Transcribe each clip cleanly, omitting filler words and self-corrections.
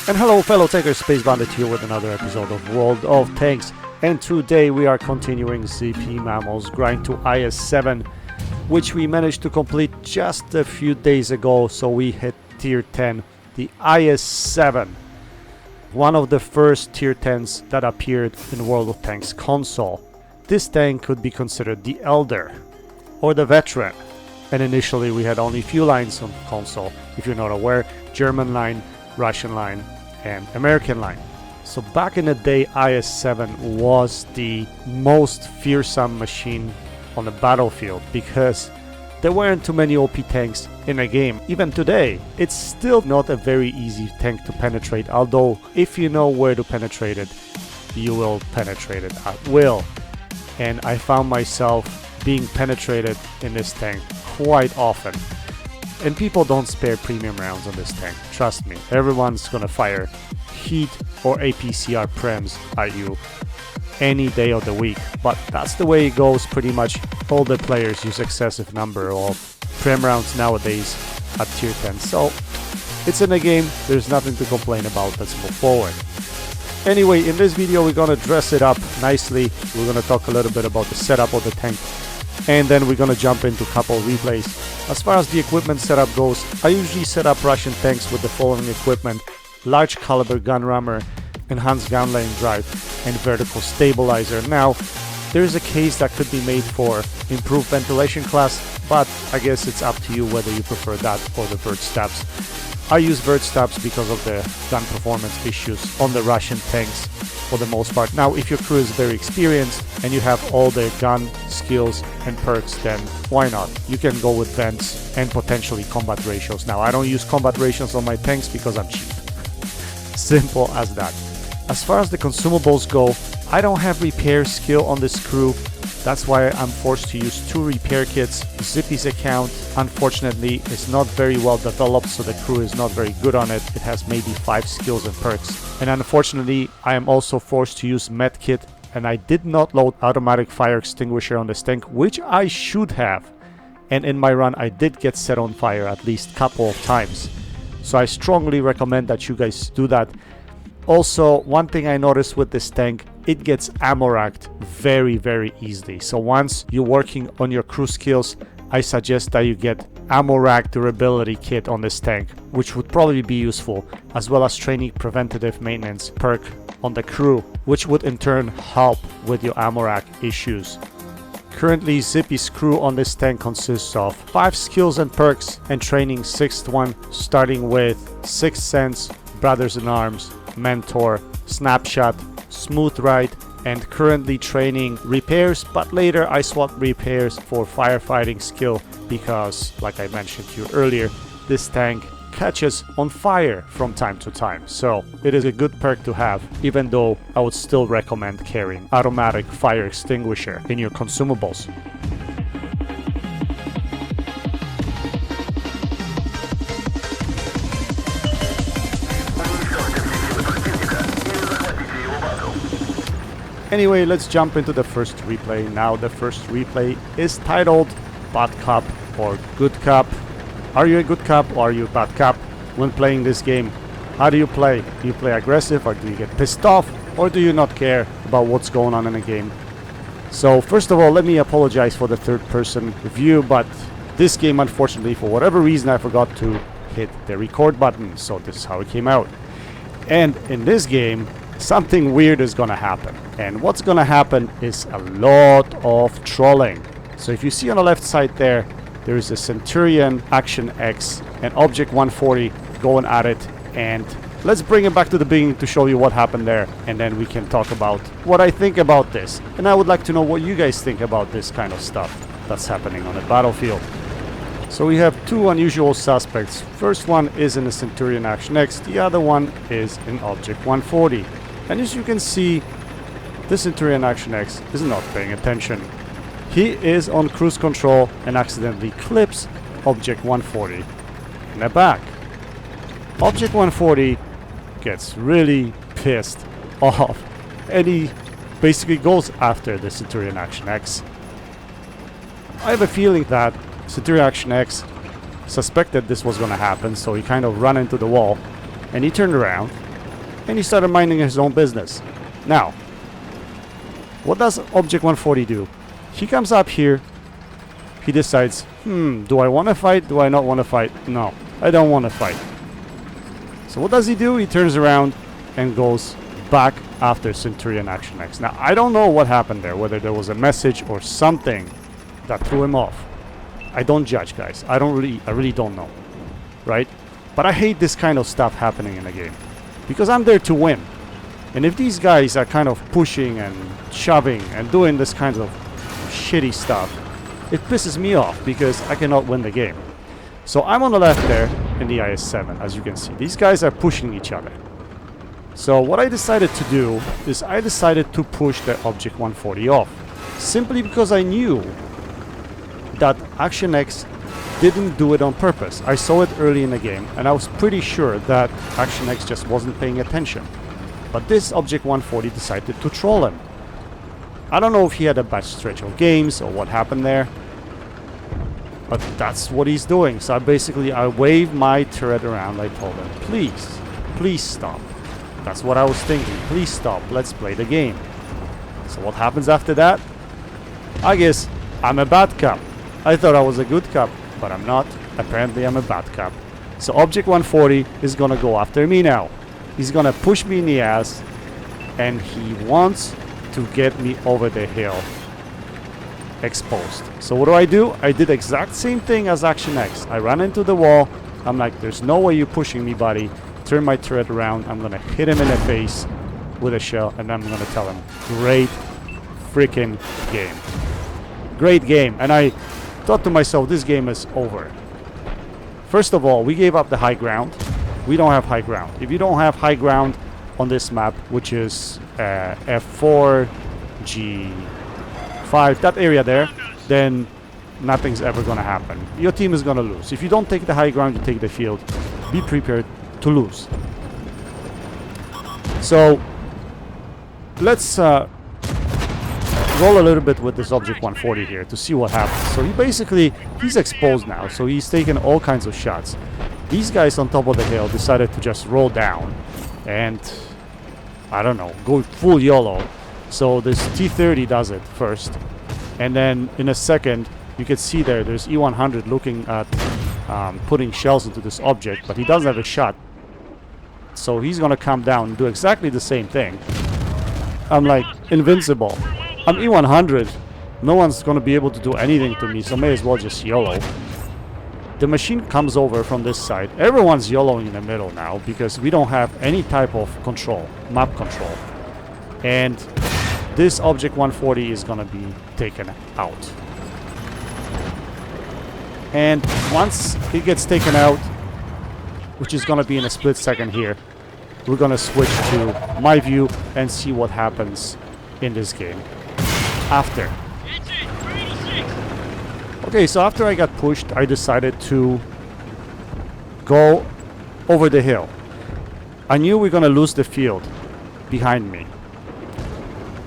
And hello fellow takers, Space Bandit here with another episode of World of Tanks. And today we are continuing ZP Mammal's grind to IS-7, which we managed to complete just a few days ago, so we hit tier 10, the IS-7. One of the first tier 10s that appeared in World of Tanks console. This tank could be considered the Elder, or the Veteran. And initially we had only few lines on console, if you're not aware, German line, Russian line, and American line. So back in the day, IS-7 was the most fearsome machine on the battlefield because there weren't too many OP tanks in a game. Even today, it's still not a very easy tank to penetrate, although if you know where to penetrate it, you will penetrate it at will. And I found myself being penetrated in this tank quite often. And people don't spare premium rounds on this tank, trust me. Everyone's gonna fire heat or APCR prems at you any day of the week. But that's the way it goes. Pretty much all the players use excessive number of prem rounds nowadays at tier 10. So it's in the game, there's nothing to complain about. Let's move forward. Anyway, in this video we're gonna dress it up nicely. We're gonna talk a little bit about the setup of the tank, and then we're gonna jump into a couple of replays. As far as the equipment setup goes, I usually set up Russian tanks with the following equipment: large caliber gun rammer, enhanced gun lane drive, and vertical stabilizer. Now, there's a case that could be made for improved ventilation class, but I guess it's up to you whether you prefer that or the vert stabs. I use vert stabs because of the gun performance issues on the Russian tanks for the most part. Now, if your crew is very experienced and you have all the gun skills and perks, then why not? You can go with vents and potentially combat ratios. Now, I don't use combat ratios on my tanks because I'm cheap. Simple as that. As far as the consumables go, I don't have repair skill on this crew. That's why I'm forced to use 2 repair kits. Zippy's account, unfortunately, is not very well developed, so the crew is not very good on it. It has maybe 5 skills and perks. And unfortunately, I am also forced to use medkit, and I did not load automatic fire extinguisher on this tank, which I should have. And in my run, I did get set on fire at least a couple of times. So I strongly recommend that you guys do that. Also, one thing I noticed with this tank, it gets ammo racked very easily. So once you're working on your crew skills, I suggest that you get ammo rack durability kit on this tank, which would probably be useful, as well as training preventative maintenance perk on the crew, which would in turn help with your ammo rack issues. Currently, Zippy's crew on this tank consists of 5 skills and perks and training 6th one, starting with 6th Sense, Brothers in Arms, Mentor, Snapshot, Smooth Ride, and currently training repairs, but later I swapped repairs for firefighting skill because, like I mentioned to you earlier, this tank catches on fire from time to time, so it is a good perk to have, even though I would still recommend carrying automatic fire extinguisher in your consumables. Anyway, let's jump into the first replay. Now, the first replay is titled Bad Cop or Good Cop. Are you a good cop or are you a bad cop when playing this game? How do you play? Do you play aggressive or do you get pissed off? Or do you not care about what's going on in the game? So, first of all, let me apologize for the third person view, but this game, unfortunately, for whatever reason, I forgot to hit the record button. So this is how it came out. And in this game, something weird is gonna happen, and what's gonna happen is a lot of trolling. So if you see on the left side there is a Centurion Action X and Object 140 going at it, and let's bring it back to the beginning to show you what happened there, and then we can talk about what I think about this. And I would like to know what you guys think about this kind of stuff that's happening on the battlefield. So we have 2 unusual suspects. First one is in the Centurion Action X, the other one is in Object 140. And as you can see, the Centurion Action X is not paying attention. He is on cruise control and accidentally clips Object 140 in the back. Object 140 gets really pissed off and he basically goes after the Centurion Action X. I have a feeling that Centurion Action X suspected this was going to happen, so he kind of ran into the wall and he turned around and he started minding his own business. Now, what does Object 140 do? He comes up here. He decides, do I want to fight? Do I not want to fight? No, I don't want to fight. So what does he do? He turns around and goes back after Centurion Action X. Now, I don't know what happened there, whether there was a message or something that threw him off. I don't judge, guys. I really don't know, right? But I hate this kind of stuff happening in a game because I'm there to win. And if these guys are kind of pushing and shoving and doing this kind of shitty stuff, it pisses me off because I cannot win the game. So I'm on the left there in the IS-7, as you can see. These guys are pushing each other. So what I decided to do is I decided to push the Object 140 off. Simply because I knew that Action X didn't do it on purpose. I saw it early in the game and I was pretty sure that Action X just wasn't paying attention. But this Object 140 decided to troll him. I don't know if he had a bad stretch of games or what happened there, but that's what he's doing. So I waved my turret around. I told him, please stop. That's what I was thinking. Please stop. Let's play the game. So what happens after that? I guess I'm a bad cop. I thought I was a good cop, but I'm not. Apparently I'm a bad cop. So Object 140 is gonna go after me now. He's gonna push me in the ass, and he wants to get me over the hill exposed. So what do? I did exact same thing as Action X. I ran into the wall. I'm like, there's no way you're pushing me, buddy. Turn my turret around. I'm gonna hit him in the face with a shell, and I'm gonna tell him, great freaking game. Great game. And I thought to myself, this game is over. First of all, we gave up the high ground. We don't have high ground. If you don't have high ground on this map, which is F4, G5, that area there, then nothing's ever gonna happen. Your team is gonna lose. If you don't take the high ground, you take the field. Be prepared to lose. So let's roll a little bit with this Object 140 here to see what happens. So he's exposed now, so he's taken all kinds of shots. These guys on top of the hill decided to just roll down and, I don't know, go full YOLO. So this T-30 does it first, and then in a second you can see there's E-100 looking at putting shells into this object, but he doesn't have a shot. So he's gonna come down and do exactly the same thing. I'm like, invincible. I'm E-100. No one's gonna be able to do anything to me, so may as well just YOLO. The machine comes over from this side. Everyone's YOLOing in the middle now because we don't have any type of control, map control. And this Object 140 is gonna be taken out. And once it gets taken out, which is gonna be in a split second here, we're gonna switch to my view and see what happens in this game after. Okay, so after I got pushed, I decided to go over the hill. I knew we're gonna lose the field behind me.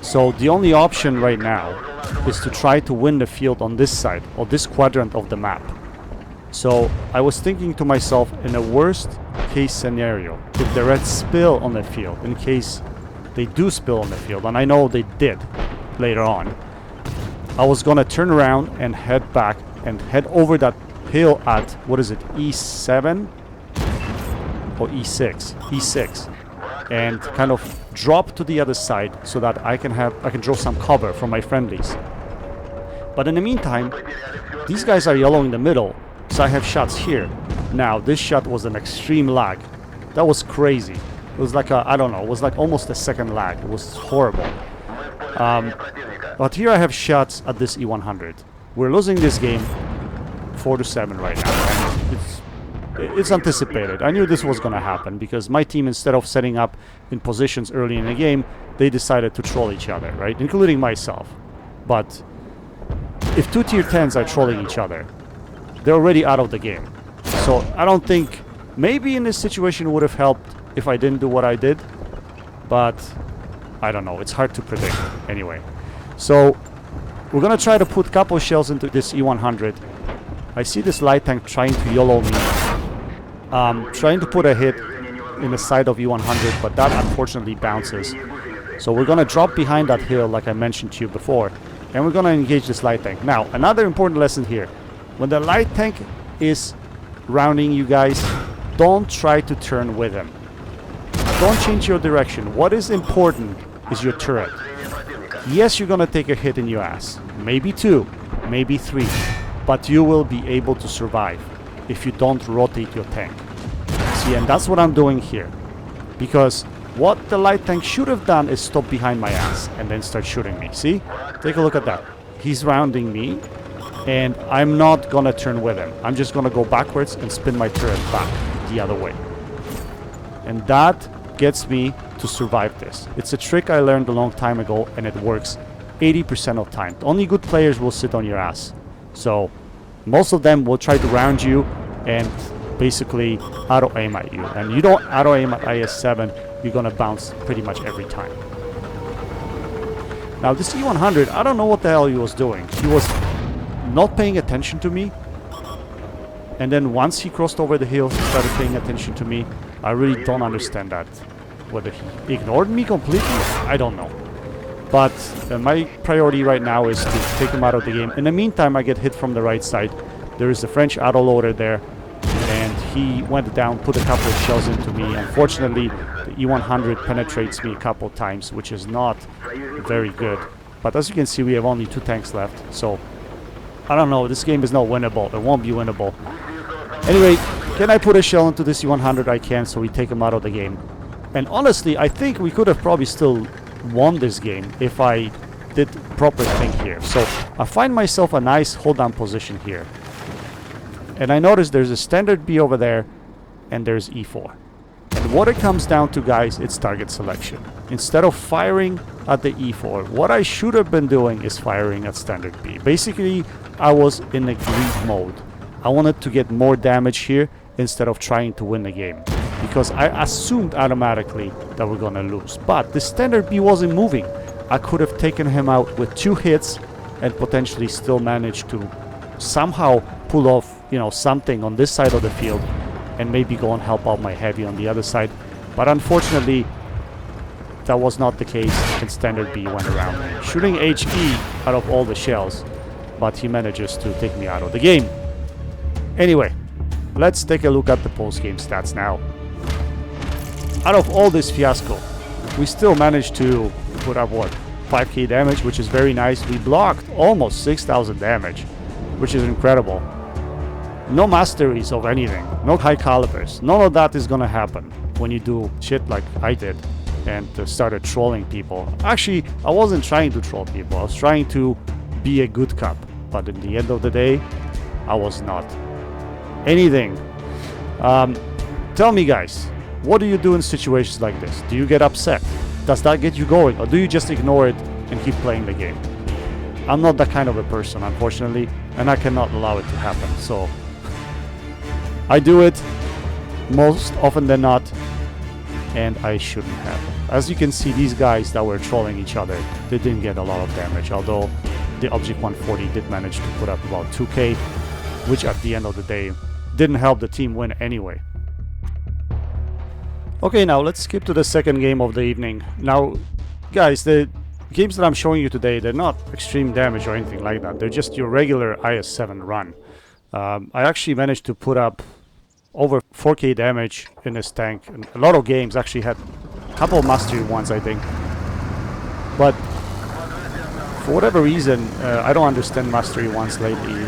So the only option right now is to try to win the field on this side, or this quadrant of the map. So I was thinking to myself, in a worst case scenario, if the Reds spill on the field, in case they do spill on the field, and I know they did later on, I was gonna turn around and head back and head over that hill at, what is it, E7 or E6? E6, and kind of drop to the other side so that I can draw some cover from my friendlies. But in the meantime, these guys are yellow in the middle, so I have shots here. Now this shot was an extreme lag. That was crazy. It was like I don't know, it was like almost a second lag. It was horrible. But here I have shots at this E100. We're losing this game 4-7 right now. And it's anticipated. I knew this was going to happen because my team, instead of setting up in positions early in the game, they decided to troll each other, right? Including myself. But if two tier 10s are trolling each other, they're already out of the game. So I don't think, maybe in this situation it would have helped if I didn't do what I did, but I don't know. It's hard to predict anyway. So we're gonna try to put a couple shells into this E100. I see this light tank trying to YOLO me, trying to put a hit in the side of E100, but that unfortunately bounces. So we're gonna drop behind that hill like I mentioned to you before, and we're gonna engage this light tank. Now, another important lesson here. When the light tank is rounding you guys, don't try to turn with him. Don't change your direction. What is important is your turret. Yes, you're gonna take a hit in your ass. Maybe 2, maybe 3. But you will be able to survive if you don't rotate your tank. See, and that's what I'm doing here. Because what the light tank should have done is stop behind my ass and then start shooting me. See? Take a look at that. He's rounding me, and I'm not gonna turn with him. I'm just gonna go backwards and spin my turret back the other way. And that gets me to survive this. It's a trick I learned a long time ago, and it works 80% of the time. Only good players will sit on your ass. So most of them will try to round you and basically auto-aim at you. And you don't auto-aim at IS-7, you're gonna bounce pretty much every time. Now this E100, I don't know what the hell he was doing. He was not paying attention to me. And then once he crossed over the hill, he started paying attention to me. I really don't understand that. Whether he ignored me completely, I don't know. But my priority right now is to take him out of the game. In the meantime, I get hit from the right side. There is a French autoloader there, and he went down, put a couple of shells into me. Unfortunately, the E100 penetrates me a couple times, which is not very good. But as you can see, we have only 2 tanks left, so I don't know, this game is not winnable. It won't be winnable. Anyway, can I put a shell into this E100? I can, so we take him out of the game. And honestly, I think we could have probably still won this game if I did proper thing here. So I find myself a nice hold-on position here. And I notice there's a standard B over there, and there's E4. And what it comes down to, guys, it's target selection. Instead of firing at the E4, what I should have been doing is firing at standard B. Basically, I was in a greed mode. I wanted to get more damage here instead of trying to win the game, because I assumed automatically that we're gonna lose. But the standard B wasn't moving. I could have taken him out with 2 hits and potentially still managed to somehow pull off, you know, something on this side of the field and maybe go and help out my heavy on the other side. But unfortunately, that was not the case, and standard B went around me, shooting HE out of all the shells, but he manages to take me out of the game. Anyway, let's take a look at the post-game stats now. Out of all this fiasco, we still managed to put up, what, 5k damage, which is very nice. We blocked almost 6,000 damage, which is incredible. No masteries of anything, no high calibers. None of that is gonna happen when you do shit like I did and started trolling people. Actually, I wasn't trying to troll people. I was trying to be a good cop. But in the end of the day, I was not. Anything. Tell me, guys, what do you do in situations like this? Do you get upset? Does that get you going? Or do you just ignore it and keep playing the game? I'm not that kind of a person, unfortunately, and I cannot allow it to happen. So I do it most often than not, and I shouldn't have. As you can see, these guys that were trolling each other, they didn't get a lot of damage, although the Object 140 did manage to put up about 2k, which at the end of the day didn't help the team win anyway. Okay, now let's skip to the second game of the evening. Now, guys, the games that I'm showing you today, they're not extreme damage or anything like that. They're just your regular IS-7 run. I actually managed to put up over 4k damage in this tank. And a lot of games actually had a couple of mastery ones, I think. But for whatever reason, I don't understand mastery ones lately.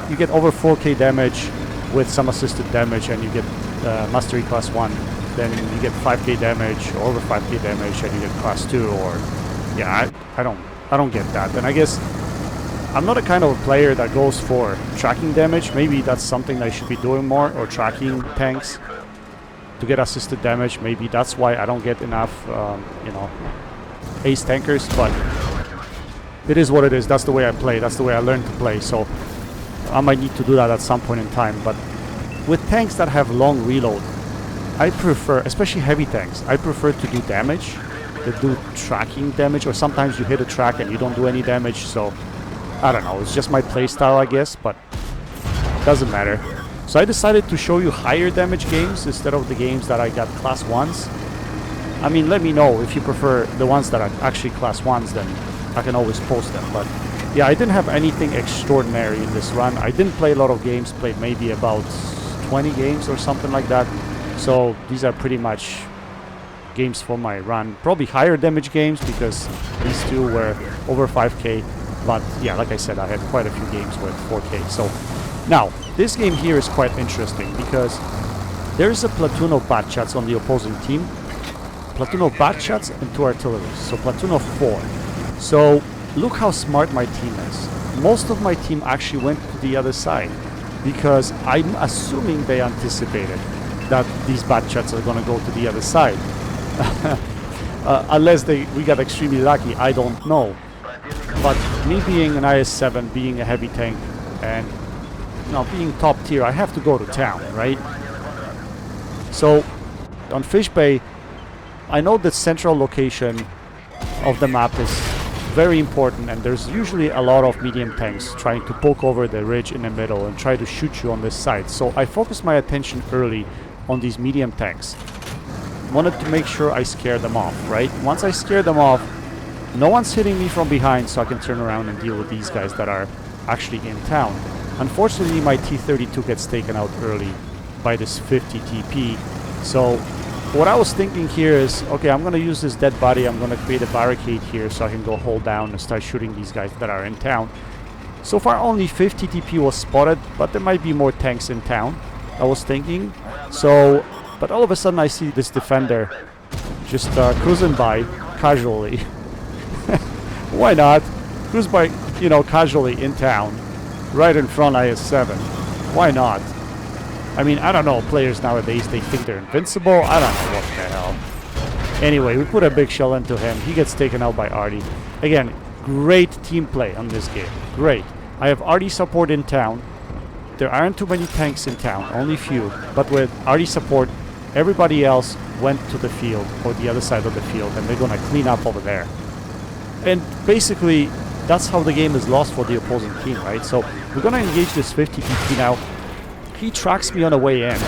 You get over 4k damage with some assisted damage, and you get mastery class 1. Then you get 5k damage, or over 5k damage, and you get class 2. Or yeah, I don't get that. And I guess I'm not a kind of a player that goes for tracking damage. Maybe that's something I should be doing more, or tracking tanks to get assisted damage. Maybe that's why I don't get enough, you know, ace tankers. But it is what it is. That's the way I play. That's the way I learned to play. So I might need to do that at some point in time. But with tanks that have long reload, I prefer, especially heavy tanks, I prefer to do damage, to do tracking damage, or sometimes you hit a track and you don't do any damage. So I don't know, it's just my playstyle, I guess, but doesn't matter. So I decided to show you higher damage games instead of the games that I got class 1s. I mean, let me know if you prefer the ones that are actually class 1s, then I can always post them. But yeah, I didn't have anything extraordinary in this run. I didn't play a lot of games, played maybe about 20 games or something like that. So these are pretty much games for my run. Probably higher damage games because these two were over 5k. But yeah, like I said, I had quite a few games with 4k. So now, this game here is quite interesting because there is a platoon of bat shots on the opposing team. Platoon of bat shots and 2 artillery. So platoon of 4. So look how smart my team is. Most of my team actually went to the other side because I'm assuming they anticipated that these bat shots are going to go to the other side. Unless we got extremely lucky, I don't know. But me being an IS-7, being a heavy tank, and being top tier, I have to go to town, right? So on Fish Bay, I know the central location of the map is very important, and there's usually a lot of medium tanks trying to poke over the ridge in the middle and try to shoot you on this side. So I focused my attention early on these medium tanks. Wanted to make sure I scare them off, right? Once I scare them off, no one's hitting me from behind, so I can turn around and deal with these guys that are actually in town. Unfortunately, my T-32 gets taken out early by this 50 TP. So what I was thinking here is, okay, I'm going to use this dead body. I'm going to create a barricade here so I can go hold down and start shooting these guys that are in town. So far, only 50 TP was spotted, but there might be more tanks in town, I was thinking. So, but all of a sudden I see this defender just cruising by casually. Why not? Cruise by, casually in town, right in front IS-7. Why not? I mean, I don't know, players nowadays, they think they're invincible. I don't know what the hell. Anyway, we put a big shell into him. He gets taken out by Artie. Again, great team play on this game. Great. I have Artie support in town. There aren't too many tanks in town, only few. But with Artie support, everybody else went to the field, or the other side of the field, and they're gonna clean up over there. And basically, that's how the game is lost for the opposing team, right? So we're gonna engage this 50 TP now. He tracks me on the way in.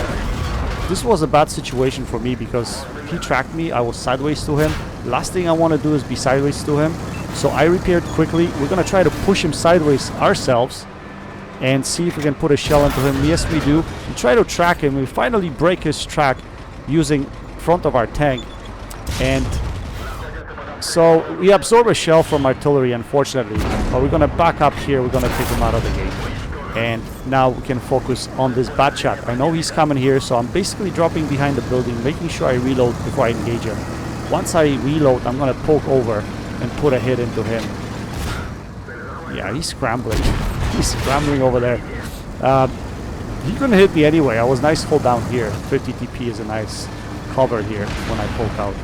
This was a bad situation for me because he tracked me. I was sideways to him. Last thing I want to do is be sideways to him. So I repaired quickly. We're gonna try to push him sideways ourselves and see if we can put a shell into him. Yes, we do. We try to track him. We finally break his track using front of our tank. And so we absorb a shell from artillery, unfortunately. But we're gonna back up here. We're gonna take him out of the game. And now we can focus on this bat shot. I know he's coming here, so I'm basically dropping behind the building, making sure I reload before I engage him. Once I reload, I'm gonna poke over and put a hit into him. Yeah, he's scrambling. He's scrambling over there. He couldn't hit me anyway. I was nice hold down here. 50 TP is a nice cover here when I poke out.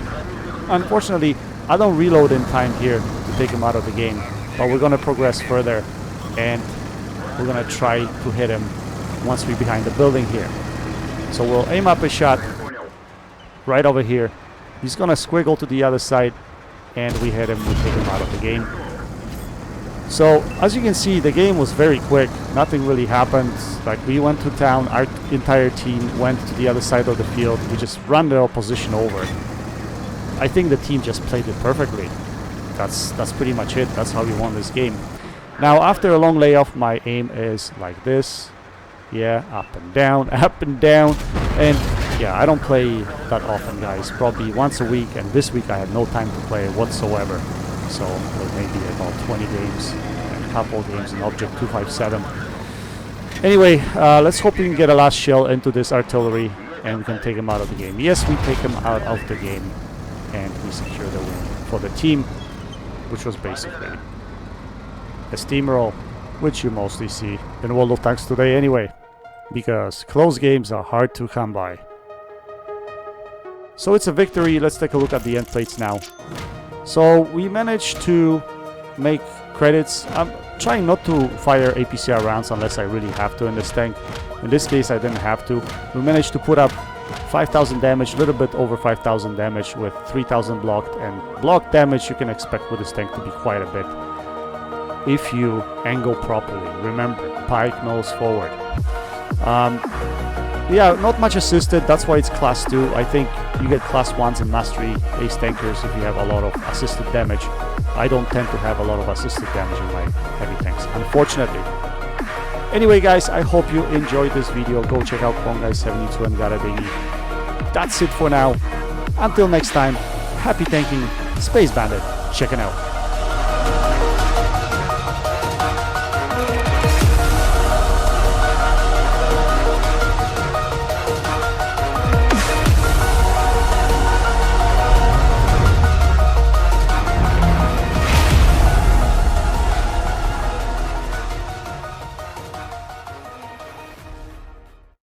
Unfortunately, I don't reload in time here to take him out of the game. But we're gonna progress further, and we're gonna try to hit him once we're behind the building here. So we'll aim up a shot right over here. He's gonna squiggle to the other side, and we hit him. We take him out of the game. So as you can see, the game was very quick. Nothing really happened. Like, we went to town. Our entire team went to the other side of the field. We just ran the opposition over. I think the team just played it perfectly. That's pretty much it. That's how we won this game. Now, after a long layoff, my aim is like this. Yeah, up and down, up and down. And yeah, I don't play that often, guys. Probably once a week, and this week I had no time to play whatsoever. So maybe about 20 games and a couple of games in Object 257. Anyway, let's hope we can get a last shell into this artillery and we can take him out of the game. Yes, we take him out of the game and we secure the win for the team, which was basically a steamroll, which you mostly see in World of Tanks today anyway, because close games are hard to come by. So it's a victory. Let's take a look at the end plates now. So we managed to make credits. I'm trying not to fire APCR rounds unless I really have to in this tank. In this case, I didn't have to. We managed to put up 5,000 damage, a little bit over 5,000 damage with 3,000 blocked. And blocked damage you can expect with this tank to be quite a bit if you angle properly. Remember, pike nose forward. Yeah, not much assisted, that's why it's class 2. I think you get class 1s and mastery ace tankers if you have a lot of assisted damage. I don't tend to have a lot of assisted damage in my heavy tanks, unfortunately. Anyway guys, I hope you enjoyed this video. Go check out Pongai72 and Garabini. That's it for now. Until next time, happy tanking, Space Bandit, checking out.